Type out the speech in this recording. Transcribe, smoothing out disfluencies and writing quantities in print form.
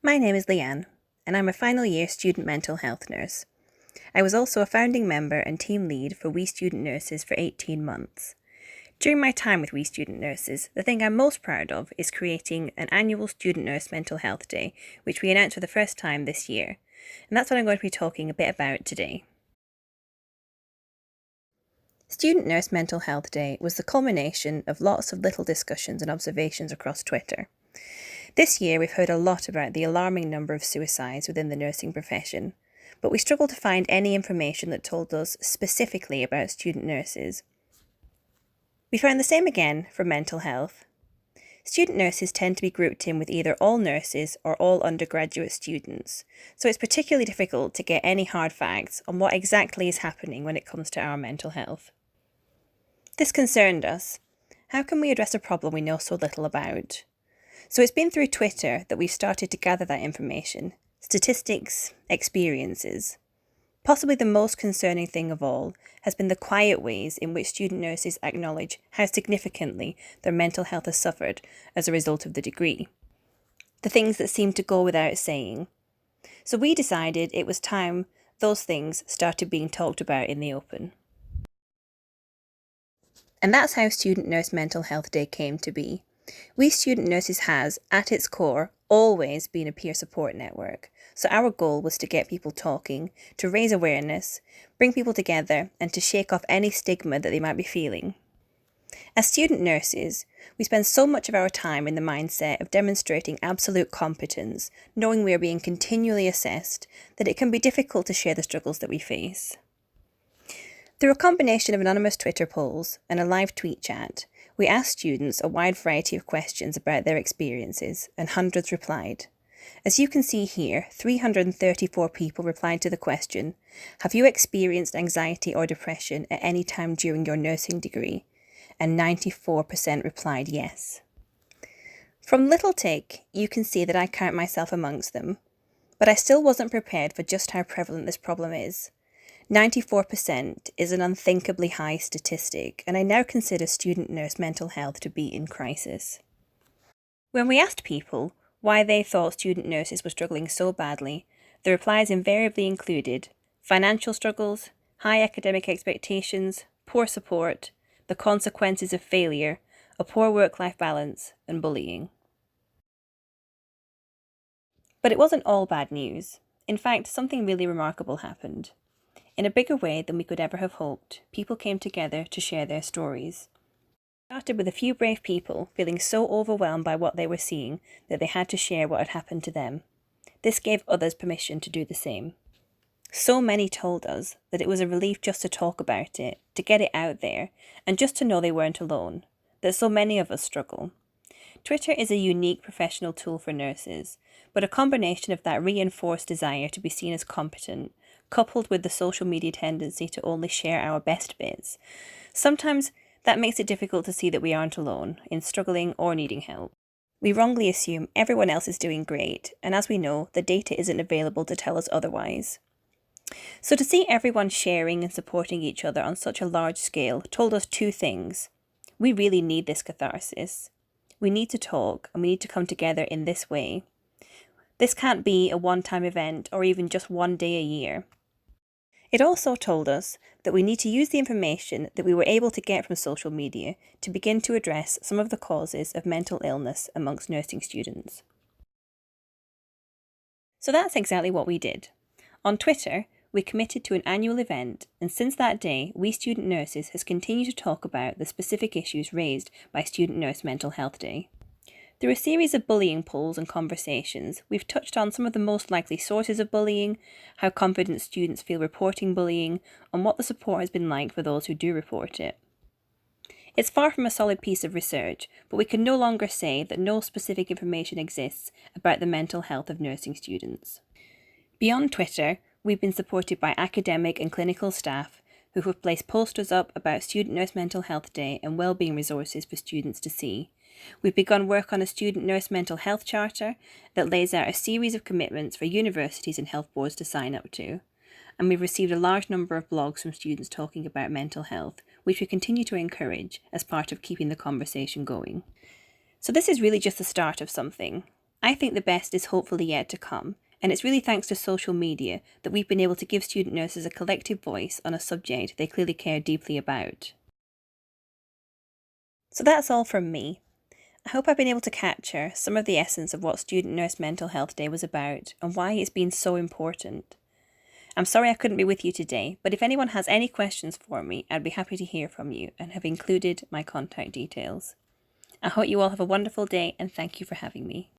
My name is Leanne, and I'm a final year student mental health nurse. I was also a founding member and team lead for We Student Nurses for 18 months. During my time with We Student Nurses, the thing I'm most proud of is creating an annual Student Nurse Mental Health Day, which we announced for the first time this year. And that's what I'm going to be talking a bit about today. Student Nurse Mental Health Day was the culmination of lots of little discussions and observations across Twitter. This year we've heard a lot about the alarming number of suicides within the nursing profession, but we struggled to find any information that told us specifically about student nurses. We found the same again for mental health. Student nurses tend to be grouped in with either all nurses or all undergraduate students, so it's particularly difficult to get any hard facts on what exactly is happening when it comes to our mental health. This concerned us. How can we address a problem we know so little about? So it's been through Twitter that we've started to gather that information, statistics, experiences. Possibly the most concerning thing of all has been the quiet ways in which student nurses acknowledge how significantly their mental health has suffered as a result of the degree. The things that seem to go without saying. So we decided it was time those things started being talked about in the open. And that's how Student Nurse Mental Health Day came to be. We Student Nurses has, at its core, always been a peer support network. So our goal was to get people talking, to raise awareness, bring people together, and to shake off any stigma that they might be feeling. As student nurses, we spend so much of our time in the mindset of demonstrating absolute competence, knowing we are being continually assessed, that it can be difficult to share the struggles that we face. Through a combination of anonymous Twitter polls and a live tweet chat, we asked students a wide variety of questions about their experiences, and hundreds replied. As you can see here, 334 people replied to the question, "Have you experienced anxiety or depression at any time during your nursing degree?" And 94% replied yes. From little tick, you can see that I count myself amongst them, but I still wasn't prepared for just how prevalent this problem is. 94% is an unthinkably high statistic, and I now consider student nurse mental health to be in crisis. When we asked people why they thought student nurses were struggling so badly, the replies invariably included financial struggles, high academic expectations, poor support, the consequences of failure, a poor work-life balance, and bullying. But it wasn't all bad news. In fact, something really remarkable happened. In a bigger way than we could ever have hoped, people came together to share their stories. It started with a few brave people feeling so overwhelmed by what they were seeing that they had to share what had happened to them. This gave others permission to do the same. So many told us that it was a relief just to talk about it, to get it out there, and just to know they weren't alone, that so many of us struggle. Twitter is a unique professional tool for nurses, but a combination of that reinforced desire to be seen as competent, coupled with the social media tendency to only share our best bits, sometimes that makes it difficult to see that we aren't alone in struggling or needing help. We wrongly assume everyone else is doing great, and as we know, the data isn't available to tell us otherwise. So to see everyone sharing and supporting each other on such a large scale told us two things. We really need this catharsis. We need to talk, and we need to come together in this way. This can't be a one-time event or even just one day a year. It also told us that we need to use the information that we were able to get from social media to begin to address some of the causes of mental illness amongst nursing students. So that's exactly what we did. On Twitter, we committed to an annual event, and since that day, We Student Nurses has continued to talk about the specific issues raised by Student Nurse Mental Health Day. Through a series of bullying polls and conversations, we've touched on some of the most likely sources of bullying, how confident students feel reporting bullying, and what the support has been like for those who do report it. It's far from a solid piece of research, but we can no longer say that no specific information exists about the mental health of nursing students. Beyond Twitter, we've been supported by academic and clinical staff who have placed posters up about Student Nurse Mental Health Day and wellbeing resources for students to see. We've begun work on a Student Nurse Mental Health Charter that lays out a series of commitments for universities and health boards to sign up to. And we've received a large number of blogs from students talking about mental health, which we continue to encourage as part of keeping the conversation going. So this is really just the start of something. I think the best is hopefully yet to come, and it's really thanks to social media that we've been able to give student nurses a collective voice on a subject they clearly care deeply about. So that's all from me. I hope I've been able to capture some of the essence of what Student Nurse Mental Health Day was about and why it's been so important. I'm sorry I couldn't be with you today, but if anyone has any questions for me, I'd be happy to hear from you and have included my contact details. I hope you all have a wonderful day and thank you for having me.